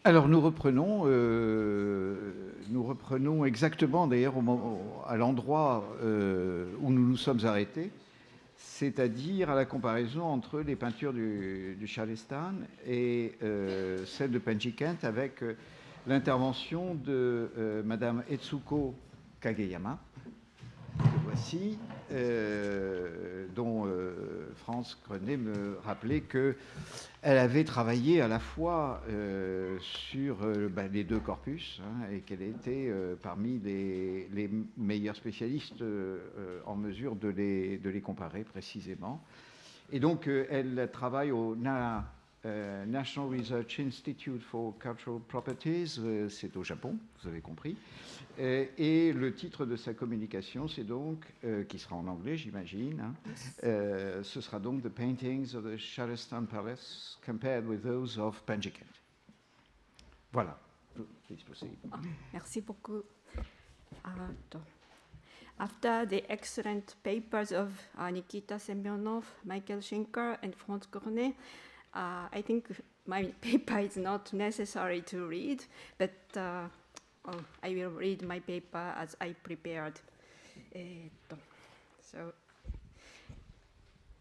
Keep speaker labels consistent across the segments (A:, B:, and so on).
A: Alors nous reprenons exactement d'ailleurs à l'endroit où nous nous sommes arrêtés, c'est-à-dire à la comparaison entre les peintures du Shahristan et celles de Pendzhikent avec l'intervention de Madame Etsuko Kageyama, que voici, dont Frantz Grenet me rappelait qu'elle avait travaillé à la fois sur les deux corpus et qu'elle était parmi les meilleurs spécialistes en mesure de les comparer précisément. Et donc, elle travaille au National Research Institute for Cultural Properties, c'est au Japon, vous avez compris. Et le titre de sa communication, c'est donc, qui sera en anglais, j'imagine, ce sera donc The Paintings of the Shahristan Palace Compared with Those of Pendzhikent. Voilà. Please proceed.
B: Merci beaucoup. After the excellent papers of Nikita Semyonov, Michael Schenker, and Frantz Grenet, I think my paper is not necessary to read, but I will read my paper as I prepared. So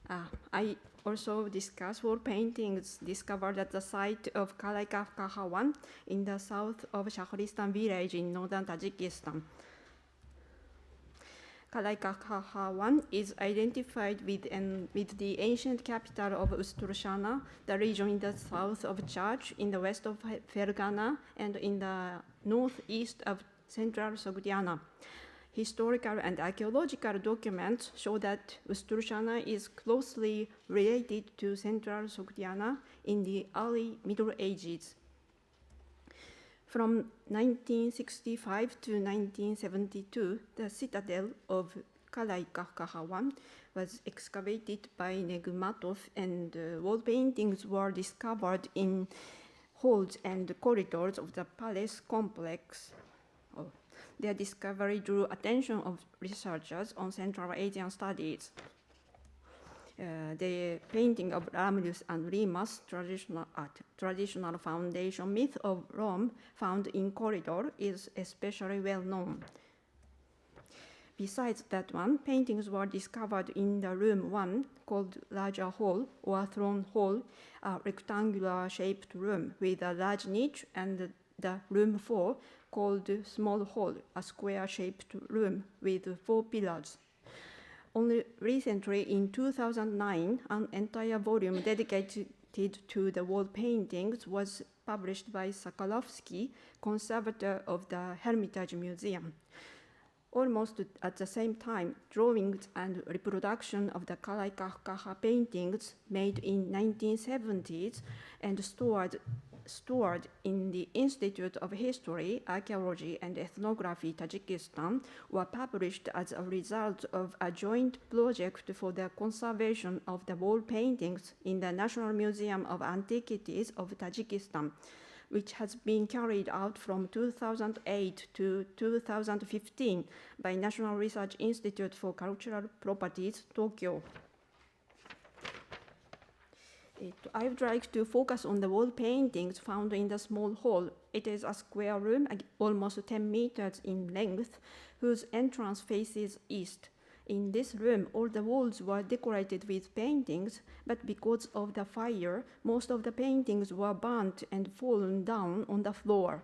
B: I also discuss wall paintings discovered at the site of Kalaikafkaha 1 in the south of Shahristan village in northern Tajikistan. Kalaikafkaha 1 is identified with the ancient capital of Usturshana, the region in the south of Church, in the west of Fergana, and in the northeast of central Sogdiana. Historical and archaeological documents show that Usturshana is closely related to central Sogdiana in the early Middle Ages. From 1965 to 1972, the citadel of Kalaikafkaha 1 was excavated by Negmatov, and wall paintings were discovered in halls and corridors of the palace complex. Their discovery drew attention of researchers on Central Asian studies. The painting of Ramlius and Remus, traditional foundation myth of Rome, found in corridor, is especially well known. Besides that one, paintings were discovered in the room 1, called larger hall or throne hall, a rectangular shaped room with a large niche, and the room 4, called small hall, a square shaped room with 4 pillars. Only recently, in 2009, an entire volume dedicated to the wall paintings was published by Sokolovsky, conservator of the Hermitage Museum. Almost at the same time, drawings and reproduction of the Kalaikafkaha paintings made in 1970s and stored in the Institute of History, Archaeology and Ethnography, Tajikistan, were published as a result of a joint project for the conservation of the wall paintings in the National Museum of Antiquities of Tajikistan, which has been carried out from 2008 to 2015 by National Research Institute for Cultural Properties, Tokyo. I would like to focus on the wall paintings found in the small hall. It is a square room, almost 10 meters in length, whose entrance faces east. In this room, all the walls were decorated with paintings, but because of the fire, most of the paintings were burnt and fallen down on the floor.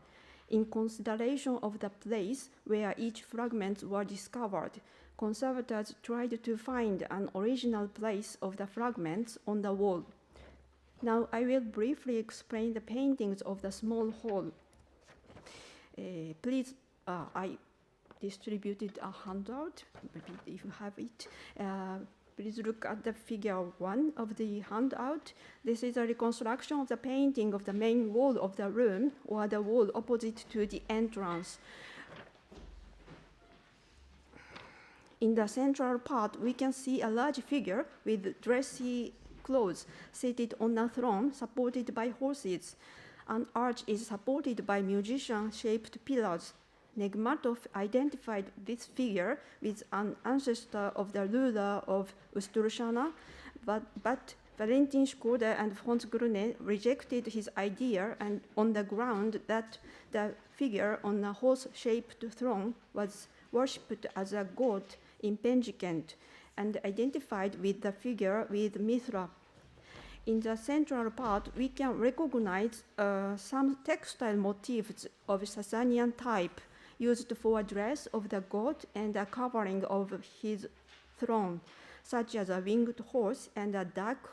B: In consideration of the place where each fragment were discovered, conservators tried to find an original place of the fragments on the wall. Now I will briefly explain the paintings of the small hall. Please, I distributed a handout, maybe if you have it. Please look at the figure 1 of the handout. This is a reconstruction of the painting of the main wall of the room, or the wall opposite to the entrance. In the central part, we can see a large figure with dressy clothes seated on a throne supported by horses. An arch is supported by musician-shaped pillars. Negmatov identified this figure with an ancestor of the ruler of Usturshana, but Valentin Schroeder and Frantz Grenet rejected his idea and on the ground that the figure on a horse-shaped throne was worshipped as a god in Pendzhikent and identified with the figure with Mithra. In the central part, we can recognize some textile motifs of Sasanian type used for a dress of the god and a covering of his throne, such as a winged horse and a duck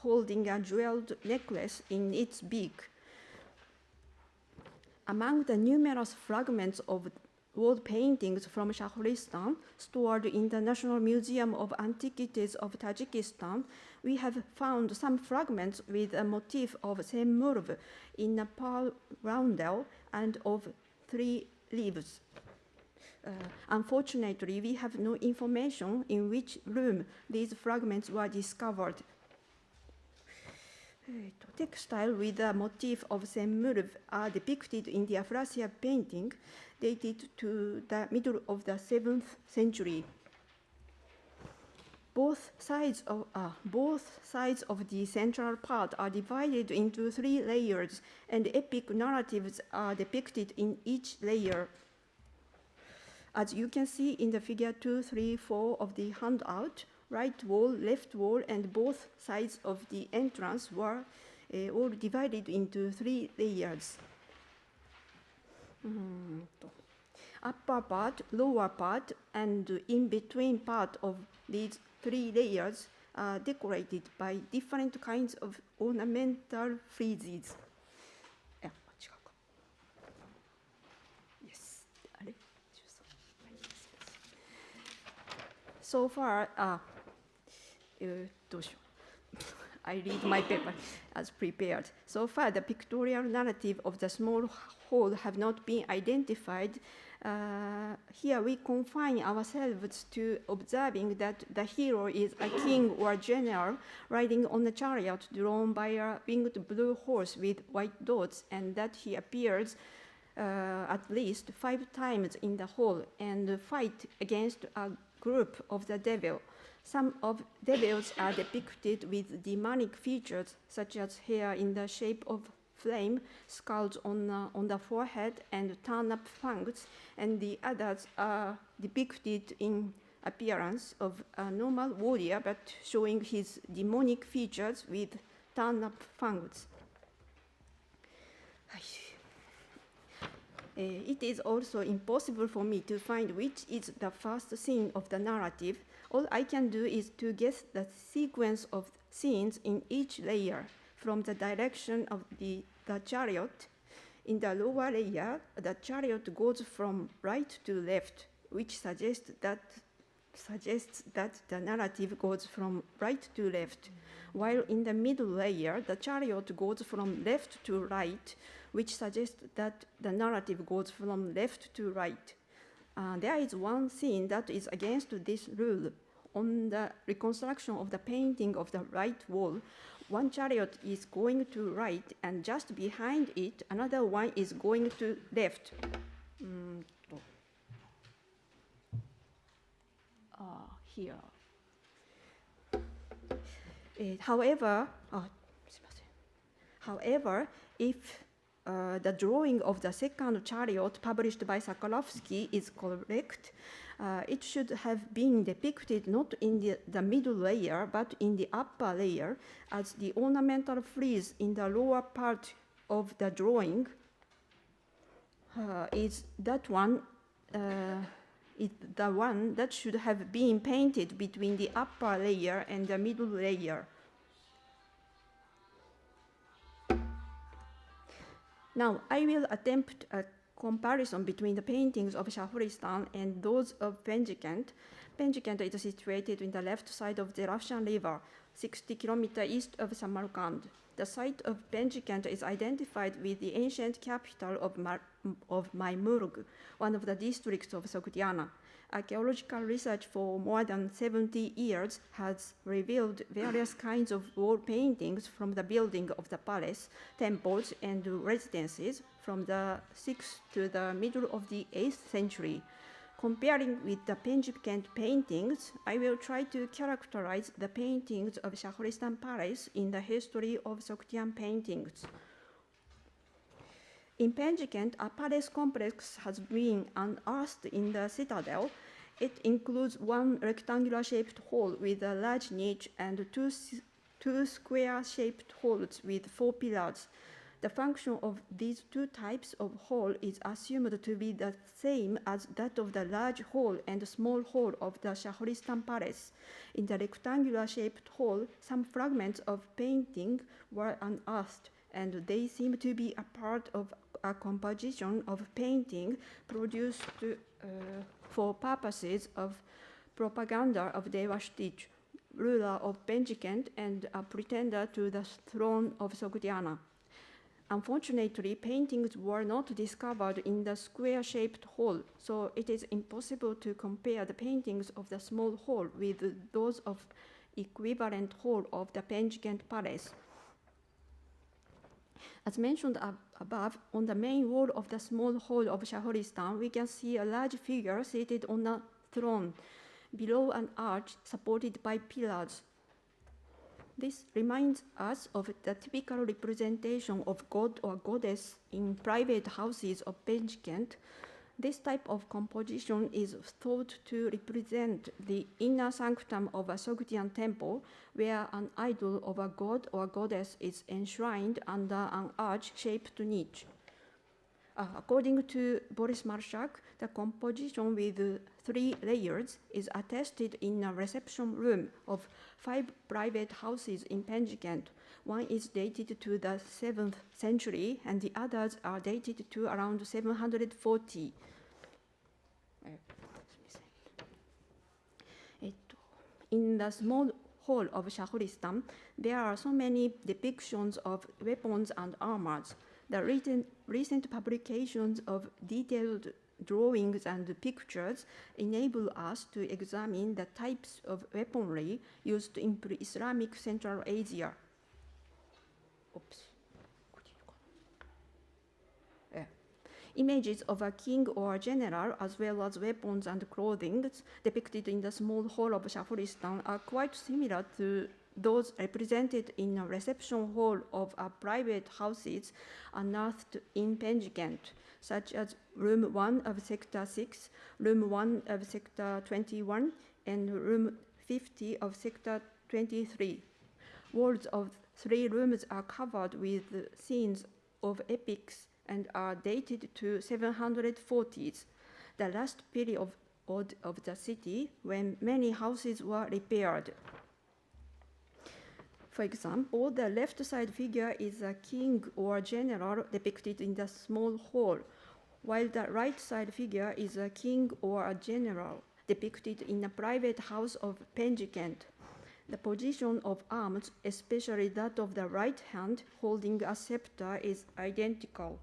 B: holding a jeweled necklace in its beak. Among the numerous fragments of wall paintings from Shahristan stored in the National Museum of Antiquities of Tajikistan, we have found some fragments with a motif of Semurv in a pearl roundel and of 3 leaves. Unfortunately, we have no information in which room these fragments were discovered. Textile with the motif of Semurv are depicted in the Afrasiab painting dated to the middle of the 7th century. Both sides of the central part are divided into 3 layers, and epic narratives are depicted in each layer. As you can see in the figure 2, 3, 4 of the handout, right wall, left wall, and both sides of the entrance were all divided into 3 layers. Upper part, lower part, and in-between part of these 3 layers are decorated by different kinds of ornamental friezes. Yes. So far, I read my paper as prepared. So far, the pictorial narrative of the small hall have not been identified. Here we confine ourselves to observing that the hero is a king or general riding on a chariot drawn by a winged blue horse with white dots, and that he appears at least 5 times in the hall and fight against a group of the devil. Some of devils are depicted with demonic features, such as hair in the shape of flame, skulls on the forehead, and turn-up fangs, and the others are depicted in appearance of a normal warrior, but showing his demonic features with turn-up fangs. It is also impossible for me to find which is the first scene of the narrative. All I can do is to guess the sequence of scenes in each layer from the direction of the chariot. In the lower layer, the chariot goes from right to left, which suggests that the narrative goes from right to left, while in the middle layer, the chariot goes from left to right, which suggests that the narrative goes from left to right. There is one scene that is against this rule. On the reconstruction of the painting of the right wall, one chariot is going to right, and just behind it, another one is going to left. Here. However, if the drawing of the second chariot published by Sakalovsky is correct, it should have been depicted not in the middle layer, but in the upper layer, as the ornamental frieze in the lower part of the drawing is that one. Is the one that should have been painted between the upper layer and the middle layer. Now, I will attempt a comparison between the paintings of Shahristan and those of Pendzhikent. Pendzhikent is situated in the left side of the Russian River, 60 kilometers east of Samarkand. The site of Pendzhikent is identified with the ancient capital of Maymurg, one of the districts of Sogdiana. Archaeological research for more than 70 years has revealed various kinds of wall paintings from the building of the palace, temples, and residences from the 6th to the middle of the 8th century. Comparing with the Pendzhikent paintings, I will try to characterize the paintings of Shahristan Palace in the history of Sogdian paintings. In Pendzhikent, a palace complex has been unearthed in the citadel. It includes one rectangular-shaped hall with a large niche and two square-shaped halls with 4 pillars. The function of these two types of hall is assumed to be the same as that of the large hall and small hall of the Shahristan Palace. In the rectangular-shaped hall, some fragments of painting were unearthed, and they seem to be a part of a composition of painting produced for purposes of propaganda of Zoroastrism, ruler of Pendzhikent and a pretender to the throne of Sogdiana. Unfortunately, paintings were not discovered in the square-shaped hall, so it is impossible to compare the paintings of the small hall with those of equivalent hall of the Pendzhikent Palace. As mentioned above, on the main wall of the small hall of Shahristan, we can see a large figure seated on a throne, below an arch supported by pillars. This reminds us of the typical representation of god or goddess in private houses of Pendzhikent. This type of composition is thought to represent the inner sanctum of a Sogdian temple, where an idol of a god or goddess is enshrined under an arch-shaped niche. According to Boris Marshak, the composition with 3 layers is attested in a reception room of 5 private houses in Pendzhikent. One is dated to the 7th century, and the others are dated to around 740. In the small hall of Shahristan, there are so many depictions of weapons and armors. The recent publications of detailed drawings and pictures enable us to examine the types of weaponry used in pre-Islamic Central Asia. Images of a king or general, as well as weapons and clothing depicted in the small hall of Shahristan, are quite similar to those represented in a reception hall of a private houses unearthed in Pendzhikent, such as Room 1 of Sector 6, Room 1 of Sector 21, and Room 50 of Sector 23. Walls of 3 rooms are covered with scenes of epics and are dated to 740s, the last period of the city when many houses were repaired. For example, the left side figure is a king or general depicted in the small hall, while the right side figure is a king or a general depicted in a private house of Pendzhikent. The position of arms, especially that of the right hand holding a scepter, is identical.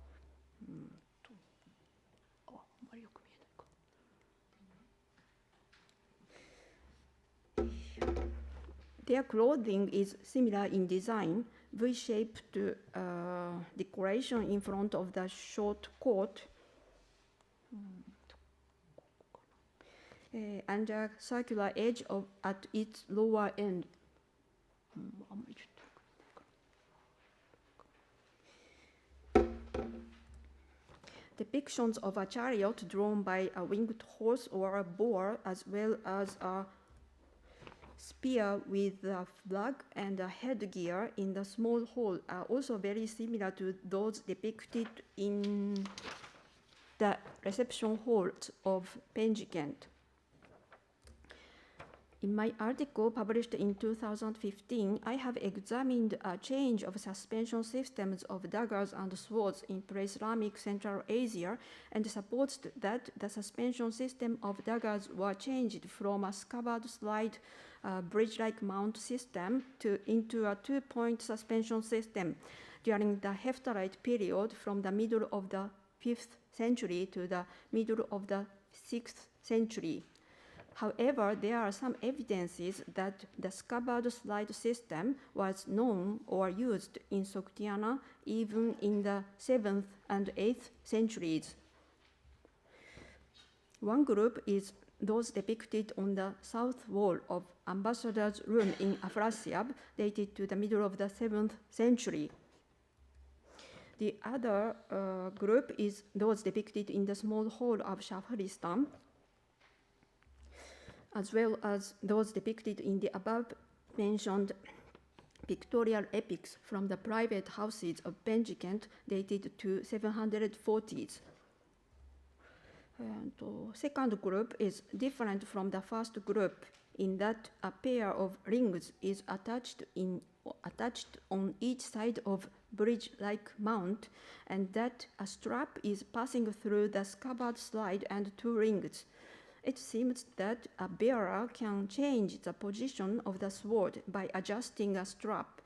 B: Their clothing is similar in design, V-shaped decoration in front of the short coat, and a circular edge at its lower end. Depictions of a chariot drawn by a winged horse or a boar, as well as a spear with a flag and a headgear in the small hall, are also very similar to those depicted in the reception halls of Pendzhikent. In my article published in 2015, I have examined a change of suspension systems of daggers and swords in pre-Islamic Central Asia, and supports that the suspension system of daggers were changed from a scabbard slide bridge-like mount system into a 2-point suspension system during the Heptarite period from the middle of the 5th century to the middle of the 6th century. However, there are some evidences that the scabbard slide system was known or used in Sogdiana even in the 7th and 8th centuries. One group is those depicted on the south wall of ambassador's room in Afrasiab, dated to the middle of the 7th century. The other group is those depicted in the small hall of Shahristan, as well as those depicted in the above-mentioned pictorial epics from the private houses of Pendzhikent, dated to 740s. The second group is different from the first group in that a pair of rings is attached on each side of bridge-like mount, and that a strap is passing through the scabbard slide and two rings. It seems that a bearer can change the position of the sword by adjusting a strap.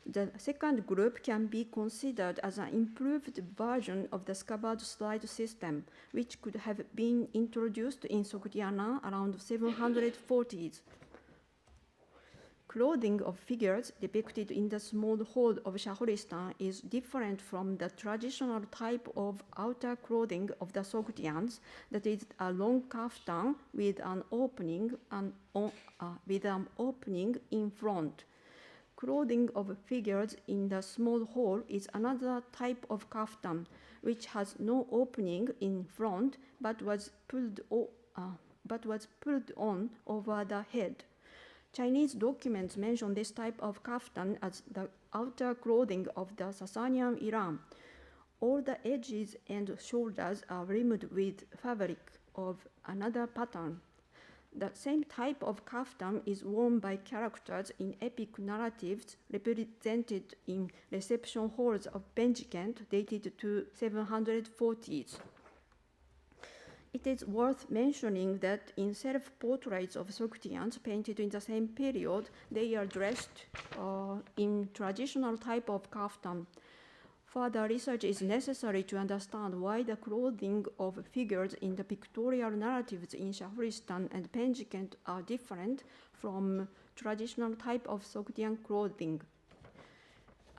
B: The second group can be considered as an improved version of the scabbard slide system, which could have been introduced in Sogdiana around 740s. Clothing of figures depicted in the small hall of Shahristan is different from the traditional type of outer clothing of the Sogdians, that is a long kaftan with an opening in front. Clothing of figures in the small hall is another type of kaftan, which has no opening in front but was pulled on over the head. Chinese documents mention this type of kaftan as the outer clothing of the Sasanian Iran. All the edges and shoulders are rimmed with fabric of another pattern. The same type of kaftan is worn by characters in epic narratives represented in reception halls of Pendzhikent, dated to 740s. It is worth mentioning that in self-portraits of Sogdians painted in the same period, they are dressed in traditional type of kaftan. Further research is necessary to understand why the clothing of figures in the pictorial narratives in Shahristan and Pendzhikent are different from traditional type of Sogdian clothing.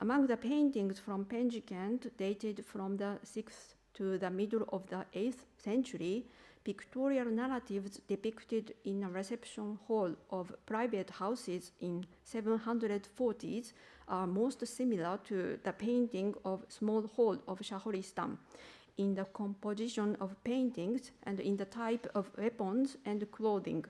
B: Among the paintings from Pendzhikent, dated from the 6th to the middle of the 8th century, pictorial narratives depicted in a reception hall of private houses in 740s are most similar to the painting of small hall of Shahristan in the composition of paintings and in the type of weapons and clothing.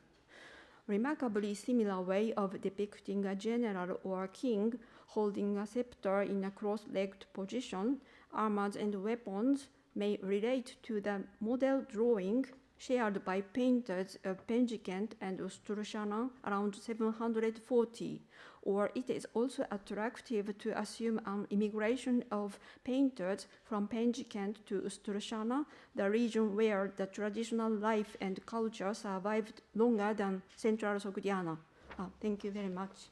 B: Remarkably similar way of depicting a general or a king holding a scepter in a cross-legged position, armors and weapons may relate to the model drawing shared by painters of Pendzhikent and Ustrashana around 740, or it is also attractive to assume an immigration of painters from Pendzhikent to Ustrashana, the region where the traditional life and culture survived longer than central Sogdiana. Thank you very much.